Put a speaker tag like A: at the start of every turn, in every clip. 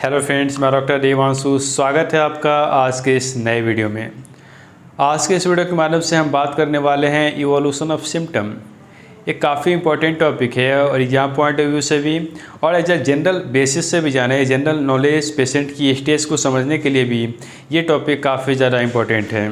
A: Hello friends, मैं doctor Devanshu. स्वागत है आपका आज के इस नए वीडियो में। आज के इस वीडियो के माध्यम से हम बात करने वाले हैं इवोल्यूशन ऑफ सिम्टम। ये काफ़ी इंपॉर्टेंट टॉपिक है और एग्जाम पॉइंट ऑफ व्यू से भी और एज अ जनरल बेसिस से भी जाने, जनरल नॉलेज पेशेंट की स्टेज को समझने के लिए भी ये टॉपिक काफ़ी ज़्यादा इम्पोर्टेंट है।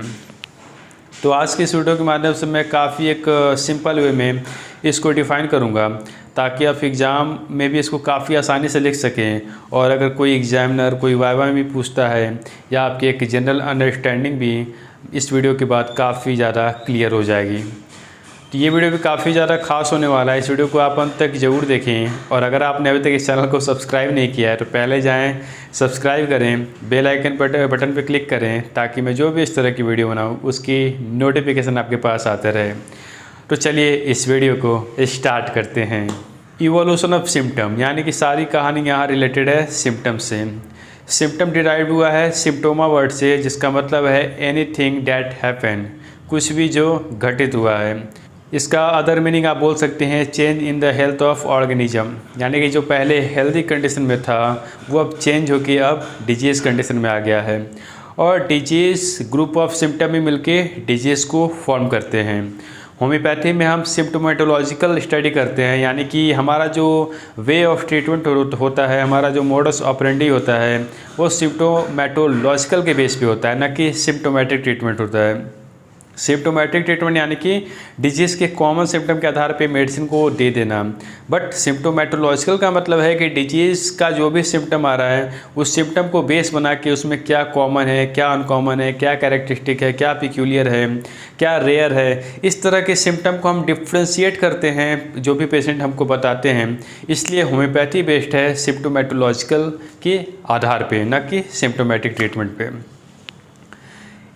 A: तो आज के इस वीडियो के माध्यम से मैं काफ़ी एक सिंपल वे में इसको डिफ़ाइन करूँगा ताकि आप एग्ज़ाम में भी इसको काफ़ी आसानी से लिख सकें और अगर कोई एग्जामिनर कोई वाइवा में भी पूछता है या आपकी एक जनरल अंडरस्टैंडिंग भी इस वीडियो के बाद काफ़ी ज़्यादा क्लियर हो जाएगी। तो ये वीडियो भी काफ़ी ज़्यादा खास होने वाला है। इस वीडियो को आप अंत तक ज़रूर देखें और अगर आपने अभी तक इस चैनल को सब्सक्राइब नहीं किया है तो पहले जाएं, सब्सक्राइब करें, बेल आइकन बटन पर क्लिक करें ताकि मैं जो भी इस तरह की वीडियो बनाऊँ उसकी नोटिफिकेशन आपके पास आते रहे। तो चलिए इस वीडियो को स्टार्ट करते हैं। इवोल्यूशन ऑफ सिम्टम यानी कि सारी कहानी यहाँ रिलेटेड है सिम्टम से। सिम्टम डिराइव हुआ है सिम्टोमा वर्ड से, जिसका मतलब है एनीथिंग दैट हैपन, कुछ भी जो घटित हुआ है। इसका अदर मीनिंग आप बोल सकते हैं change in the health of organism, यानी कि जो पहले हेल्दी कंडीशन में था वो अब चेंज होकर अब डिजीज़ कंडीशन में आ गया है। और डिजीज़ ग्रुप ऑफ सिम्टम ही मिलके डिजीज़ को फॉर्म करते हैं। होम्योपैथी में हम सिम्टोमेटोलॉजिकल स्टडी करते हैं, यानी कि हमारा जो वे ऑफ ट्रीटमेंट होता है, हमारा जो मोडस ऑपरेंडी होता है वो सिम्टोमेटोलॉजिकल के बेस पे होता है, न कि सिम्टोमेटिक ट्रीटमेंट होता है। सिम्टोमेटिक ट्रीटमेंट यानी कि डिजीज़ के कॉमन सिम्टम के आधार पे मेडिसिन को दे देना, बट सिम्टोमेटोलॉजिकल का मतलब है कि डिजीज़ का जो भी सिम्टम आ रहा है उस सिम्टम को बेस बना के उसमें क्या कॉमन है, क्या अनकॉमन है, क्या कैरेक्टरिस्टिक है, क्या पिक्यूलियर है, क्या रेयर है, इस तरह के सिम्टम को हम डिफ्रेंशिएट करते हैं जो भी पेशेंट हमको बताते हैं। इसलिए होम्योपैथी बेस्ड है सिम्टोमेटोलॉजिकल के आधार पे, न कि सिम्टोमेटिक ट्रीटमेंट पे।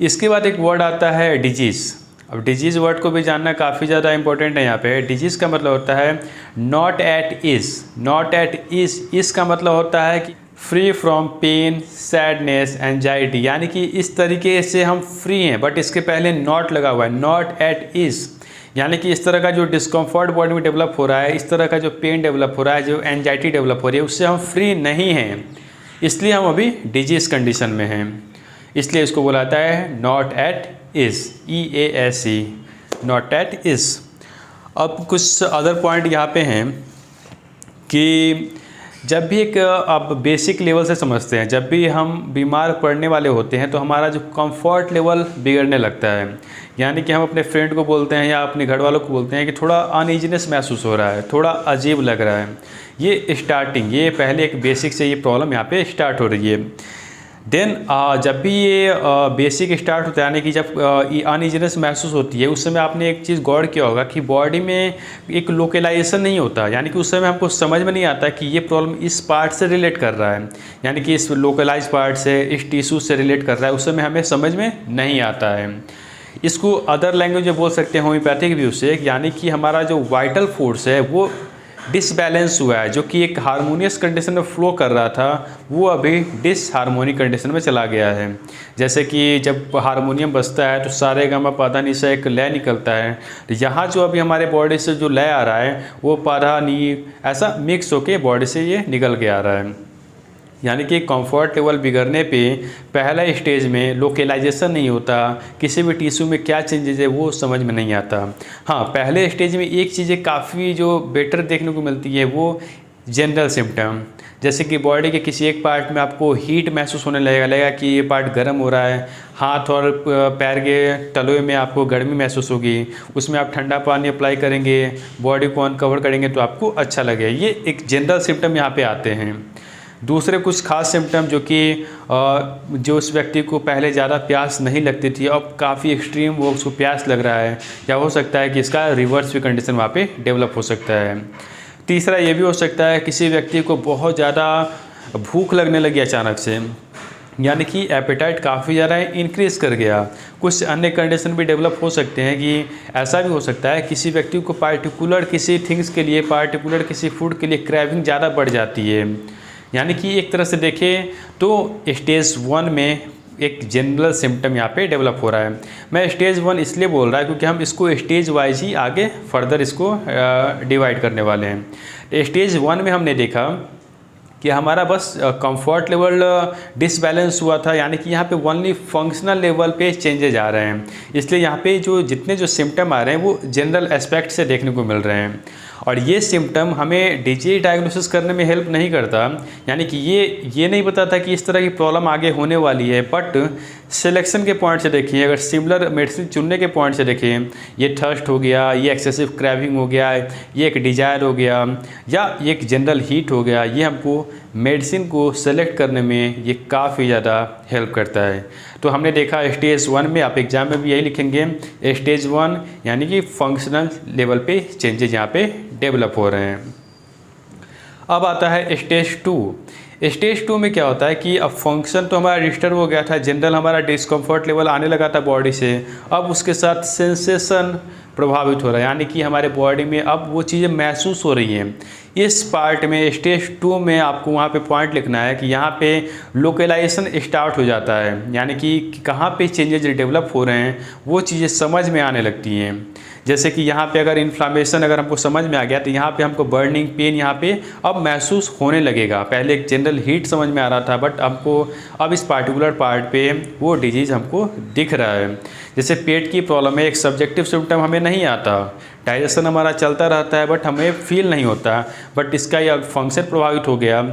A: इसके बाद एक वर्ड आता है डिजीज़। अब डिजीज़ वर्ड को भी जानना काफ़ी ज़्यादा इंपॉर्टेंट है। यहाँ पे डिजीज़ का मतलब होता है not at ease. Not at ease का मतलब होता है कि free from pain, sadness, anxiety, यानी कि इस तरीके से हम फ्री हैं बट इसके पहले नॉट लगा हुआ है, नॉट एट इज़, यानी कि इस तरह का जो डिस्कम्फर्ट बॉडी में डेवलप हो रहा है, इस तरह का जो पेन डेवलप हो रहा है, जो एंजाइटी डेवलप हो रही है, उससे हम फ्री नहीं हैं, इसलिए हम अभी डिजीज़ कंडीशन में हैं। इसलिए इसको बोला जाता है not at is, EASE, not at is. अब कुछ अदर पॉइंट यहाँ पे हैं कि जब भी एक आप बेसिक लेवल से समझते हैं, जब भी हम बीमार पड़ने वाले होते हैं तो हमारा जो कंफर्ट लेवल बिगड़ने लगता है, यानी कि हम अपने फ्रेंड को बोलते हैं या अपने घर वालों को बोलते हैं कि थोड़ा अनईजीनेस महसूस हो रहा है, थोड़ा अजीब लग रहा है। ये स्टार्टिंग, ये पहले एक बेसिक से ये प्रॉब्लम यहाँ पे स्टार्ट हो रही है। देन जब भी ये बेसिक स्टार्ट होता है, यानी कि जब अनईजीनेस महसूस होती है, उस समय आपने एक चीज़ गौर किया होगा कि बॉडी में एक लोकलाइजेशन नहीं होता, यानी कि उस समय हमको समझ में नहीं आता कि ये प्रॉब्लम इस पार्ट से रिलेट कर रहा है, यानी कि इस लोकलाइज पार्ट से, इस टिश्यू से रिलेट कर रहा है, उस समय हमें समझ में नहीं आता है। इसको अदर लैंग्वेज में बोल सकते हैं होम्योपैथिक व्यू से, यानी कि हमारा जो वाइटल फोर्स है वो डिसबैलेंस हुआ है, जो कि एक हारमोनियस कंडीशन में फ्लो कर रहा था वो अभी डिसहार्मोनिक कंडीशन में चला गया है। जैसे कि जब हारमोनियम बजता है तो सारे गामा पाधा नी से एक लय निकलता है, तो यहाँ जो अभी हमारे बॉडी से जो लय आ रहा है वो पाधा नी ऐसा मिक्स होके बॉडी से ये निकल के आ रहा है। यानी कि कंफर्ट लेवल बिगड़ने पे पहला स्टेज में लोकलाइजेशन नहीं होता, किसी भी टिश्यू में क्या चेंजेज है वो समझ में नहीं आता। हाँ, पहले स्टेज में एक चीज़ें काफ़ी जो बेटर देखने को मिलती है वो जनरल सिम्टम, जैसे कि बॉडी के किसी एक पार्ट में आपको हीट महसूस होने लगेगा कि ये पार्ट गर्म हो रहा है, हाथ और पैर के तलवे में आपको गर्मी महसूस होगी, उसमें आप ठंडा पानी अप्लाई करेंगे, बॉडी को अनकवर करेंगे तो आपको अच्छा लगे। ये एक जनरल सिम्टम यहाँ पे आते हैं। दूसरे कुछ खास सिम्टम जो कि जो उस व्यक्ति को पहले ज़्यादा प्यास नहीं लगती थी, अब काफ़ी एक्सट्रीम वो उसको प्यास लग रहा है, या हो सकता है कि इसका रिवर्स भी कंडीशन वहाँ पे डेवलप हो सकता है। तीसरा ये भी हो सकता है किसी व्यक्ति को बहुत ज़्यादा भूख लगने लगी अचानक से, यानी कि एपेटाइट काफ़ी ज़्यादा इंक्रीज़ कर गया। कुछ अन्य कंडीशन भी डेवलप हो सकते हैं कि ऐसा भी हो सकता है किसी व्यक्ति को पार्टिकुलर किसी थिंग्स के लिए, पार्टिकुलर किसी फूड के लिए क्रेविंग ज़्यादा बढ़ जाती है। यानी कि एक तरह से देखें तो स्टेज 1 में एक जनरल सिम्टम यहाँ पे डेवलप हो रहा है। मैं स्टेज 1 इसलिए बोल रहा है क्योंकि हम इसको स्टेज वाइज ही आगे फर्दर इसको डिवाइड करने वाले हैं। स्टेज 1 में हमने देखा कि हमारा बस कंफर्ट लेवल डिसबैलेंस हुआ था, यानी कि यहाँ पे ओनली फंक्शनल लेवल पे चेंजेज आ रहे हैं। इसलिए यहाँ पे जो जितने जो सिम्टम आ रहे हैं वो जनरल एस्पेक्ट से देखने को मिल रहे हैं, और ये सिम्टम हमें डिजीज डायग्नोसिस करने में हेल्प नहीं करता। यानी कि ये नहीं बताता कि इस तरह की प्रॉब्लम आगे होने वाली है, बट सिलेक्शन के पॉइंट से देखिए, अगर सिमिलर मेडिसिन चुनने के पॉइंट से देखिए, ये थर्स्ट हो गया, ये एक्सेसिव क्रैविंग हो गया, ये एक डिजायर हो गया, या ये एक जनरल हीट हो गया, ये हमको मेडिसिन को सेलेक्ट करने में ये काफ़ी ज़्यादा हेल्प करता है। तो हमने देखा स्टेज 1 में, आप एग्जाम में भी यही लिखेंगे, स्टेज 1 यानी कि फंक्शनल लेवल पे चेंजेज यहाँ पे डेवलप हो रहे हैं। अब आता है स्टेज 2। स्टेज 2 में क्या होता है कि अब फंक्शन तो हमारा डिस्टर्ब हो गया था, जनरल हमारा डिस्कम्फर्ट लेवल आने लगा था बॉडी से, अब उसके साथ सेंसेशन प्रभावित हो रहा है, यानी कि हमारे बॉडी में अब वो चीज़ें महसूस हो रही हैं। इस पार्ट में स्टेज 2 में आपको वहाँ पे पॉइंट लिखना है कि यहाँ पे लोकलाइजेशन स्टार्ट हो जाता है, यानी कि कहाँ पे चेंजेज डेवलप हो रहे हैं वो चीज़ें समझ में आने लगती हैं। जैसे कि यहाँ पे अगर इन्फ्लामेशन अगर हमको समझ में आ गया तो यहाँ पे हमको बर्निंग पेन यहाँ पे अब महसूस होने लगेगा। पहले एक जनरल हीट समझ में आ रहा था, बट हमको अब इस पार्टिकुलर पार्ट पे वो डिजीज़ हमको दिख रहा है। जैसे पेट की प्रॉब्लम है, एक सब्जेक्टिव सिम्टम हमें नहीं आता, डाइजेशन हमारा चलता रहता है बट हमें फील नहीं होता, बट इसका यह फंक्शन प्रभावित हो गया,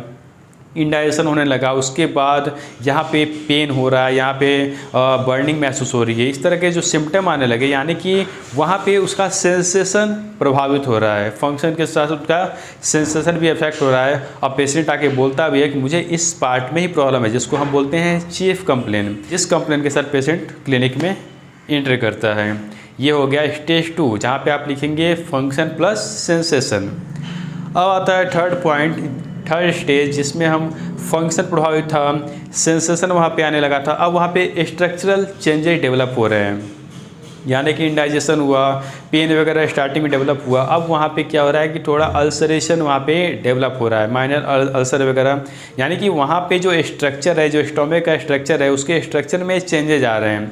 A: इंडाइजेशन होने लगा, उसके बाद यहाँ पे पेन हो रहा है, यहाँ पे बर्निंग महसूस हो रही है, इस तरह के जो सिम्टम आने लगे, यानी कि वहाँ पे उसका सेंसेशन प्रभावित हो रहा है, फंक्शन के साथ उसका सेंसेशन भी इफेक्ट हो रहा है। अब पेशेंट आके बोलता भी है कि मुझे इस पार्ट में ही प्रॉब्लम है, जिसको हम बोलते हैं चीफ कंप्लेन। इस कंप्लेन के साथ पेशेंट क्लिनिक में एंटर करता है। ये हो गया स्टेज 2, जहाँ पे आप लिखेंगे फंक्शन प्लस सेंसेशन। अब आता है थर्ड स्टेज, जिसमें हम फंक्शन प्रभावित था, सेंसेशन वहाँ पे आने लगा था, अब वहाँ पे स्ट्रक्चरल चेंजेस डेवलप हो रहे हैं, यानी कि इंडाइजेशन हुआ, पेन वगैरह स्टार्टिंग में डेवलप हुआ। अब वहाँ पे क्या हो रहा है कि थोड़ा अल्सरेशन वहाँ पे डेवलप हो रहा है, माइनर अल्सर वगैरह, यानी कि वहाँ पे जो स्ट्रक्चर है, जो स्टोमक का स्ट्रक्चर है, उसके स्ट्रक्चर में चेंजेज आ रहे हैं।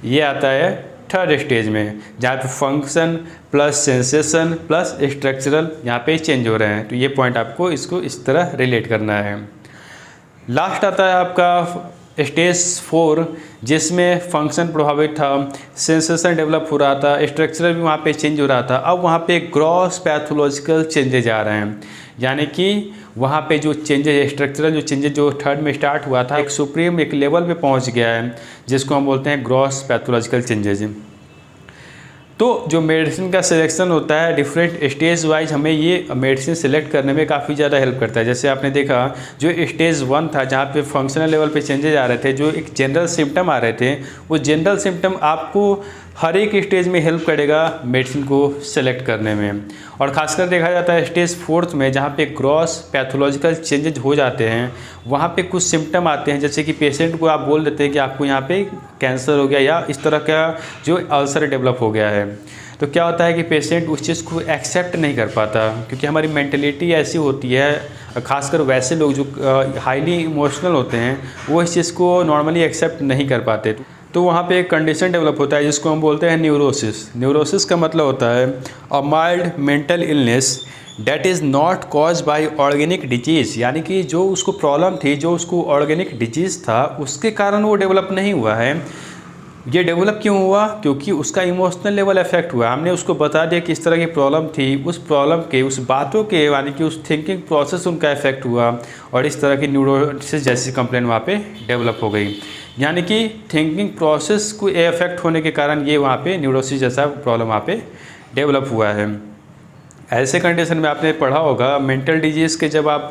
A: ये आता है थर्ड स्टेज में, जहाँ पे function plus sensation plus structural यहाँ पे चेंज हो रहे हैं। तो ये पॉइंट आपको इसको इस तरह रिलेट करना है। लास्ट आता है आपका स्टेज 4, जिसमें फंक्शन प्रभावित था, सेंसेशन डेवलप हो रहा था, स्ट्रक्चरल भी वहाँ पे चेंज हो रहा था। अब वहाँ पे ग्रॉस पैथोलॉजिकल चेंजेज आ रहे हैं, यानी कि वहाँ पे जो चेंजेज, स्ट्रक्चरल जो चेंजेज जो थर्ड में स्टार्ट हुआ था, एक सुप्रीम एक लेवल पे पहुँच गया है, जिसको हम बोलते हैं ग्रॉस पैथोलॉजिकल चेंजेज। तो जो मेडिसिन का सिलेक्शन होता है डिफरेंट स्टेज वाइज, हमें ये मेडिसिन सेलेक्ट करने में काफ़ी ज़्यादा हेल्प करता है। जैसे आपने देखा जो स्टेज 1 था, जहाँ पे फंक्शनल लेवल पे चेंजेज आ रहे थे, जो एक जनरल सिम्टम आ रहे थे, वो जनरल सिम्टम आपको हर एक स्टेज में हेल्प करेगा मेडिसिन को सेलेक्ट करने में। और ख़ासकर देखा जाता है स्टेज 4 में, जहाँ पे ग्रॉस पैथोलॉजिकल चेंजेज हो जाते हैं, वहाँ पे कुछ सिम्टम आते हैं, जैसे कि पेशेंट को आप बोल देते हैं कि आपको यहाँ पे कैंसर हो गया या इस तरह का जो अल्सर डेवलप हो गया है। तो क्या होता है कि पेशेंट उस चीज़ को एक्सेप्ट नहीं कर पाता, क्योंकि हमारी मेंटलिटी ऐसी होती है, खासकर वैसे लोग जो हाईली इमोशनल होते हैं, वो इस चीज़ को नॉर्मली एक्सेप्ट नहीं कर पाते। तो वहाँ पे एक कंडीशन डेवलप होता है जिसको हम बोलते हैं न्यूरोसिस। न्यूरोसिस का मतलब होता है a mild mental illness that is not cause by organic disease, यानी कि जो उसको प्रॉब्लम थी, जो उसको ऑर्गेनिक डिजीज़ था, उसके कारण वो डेवलप नहीं हुआ है। ये डेवलप क्यों हुआ? क्योंकि उसका इमोशनल लेवल इफेक्ट हुआ। हमने उसको बता दिया कि इस तरह की प्रॉब्लम थी, उस प्रॉब्लम के, उस बातों के, यानी कि उस थिंकिंग प्रोसेस उनका इफेक्ट हुआ, और इस तरह की न्यूरोसिस जैसी कंप्लेन वहाँ पे डेवलप हो गई। यानी कि थिंकिंग प्रोसेस को इफेक्ट होने के कारण ये वहाँ पे न्यूरोसिस जैसा प्रॉब्लम वहाँ पे डेवलप हुआ है। ऐसे कंडीशन में आपने पढ़ा होगा मेंटल डिजीज़ के, जब आप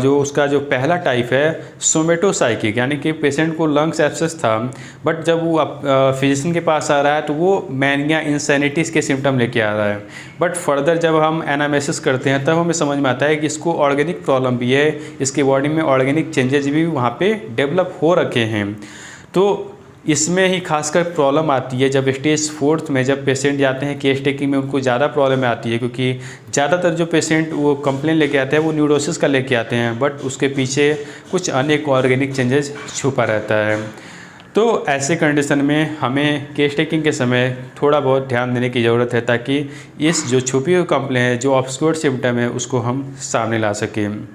A: जो उसका जो पहला टाइप है सोमेटोसाइकिक, यानी कि पेशेंट को लंग्स एब्सेस था, बट जब वो फिजिशियन के पास आ रहा है तो वो मैनिया इंसैनिटीज़ के सिम्टम लेके आ रहा है। बट फर्दर जब हम एनालिसिस करते हैं तब हमें समझ में आता है कि इसको ऑर्गेनिक प्रॉब्लम भी है, इसके बॉडी में ऑर्गेनिक चेंजेस भी वहाँ पे डेवलप हो रखे हैं। तो इसमें ही खासकर प्रॉब्लम आती है जब स्टेज 4 में, जब पेशेंट जाते हैं केस टेकिंग में, उनको ज़्यादा प्रॉब्लम आती है, क्योंकि ज़्यादातर जो पेशेंट वो कंप्लेन लेके आते हैं वो न्यूरोसिस का लेके आते हैं, बट उसके पीछे कुछ अन्य ऑर्गेनिक चेंजेस छुपा रहता है। तो ऐसे कंडीशन में हमें केस टेकिंग के समय थोड़ा बहुत ध्यान देने की ज़रूरत है, ताकि इस जो छुपी हुई कंप्लेन है, जो ऑब्सक्योर्ड सिम्टम है, उसको हम सामने ला सकें।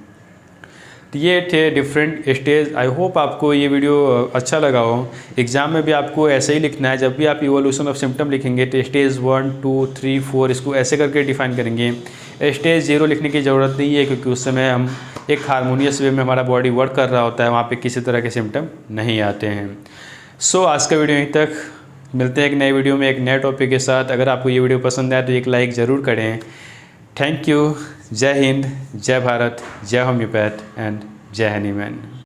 A: तो ये थे डिफरेंट स्टेज। आई होप आपको ये वीडियो अच्छा लगा हो। एग्ज़ाम में भी आपको ऐसे ही लिखना है, जब भी आप इवोल्यूशन ऑफ सिम्टम लिखेंगे तो स्टेज 1, 2, 3, 4 इसको ऐसे करके डिफाइन करेंगे। स्टेज 0 लिखने की ज़रूरत नहीं है, क्योंकि उस समय हम एक हारमोनियस वे में हमारा बॉडी वर्क कर रहा होता है, वहाँ पे किसी तरह के सिम्टम नहीं आते हैं। सो आज का वीडियो यहीं तक, मिलते हैं एक नए वीडियो में एक नए टॉपिक के साथ। अगर आपको ये वीडियो पसंद आए तो एक लाइक ज़रूर करें। Thank you. जय हिंद, जय भारत, जय होम्योपैथ एंड जय हनीमैन।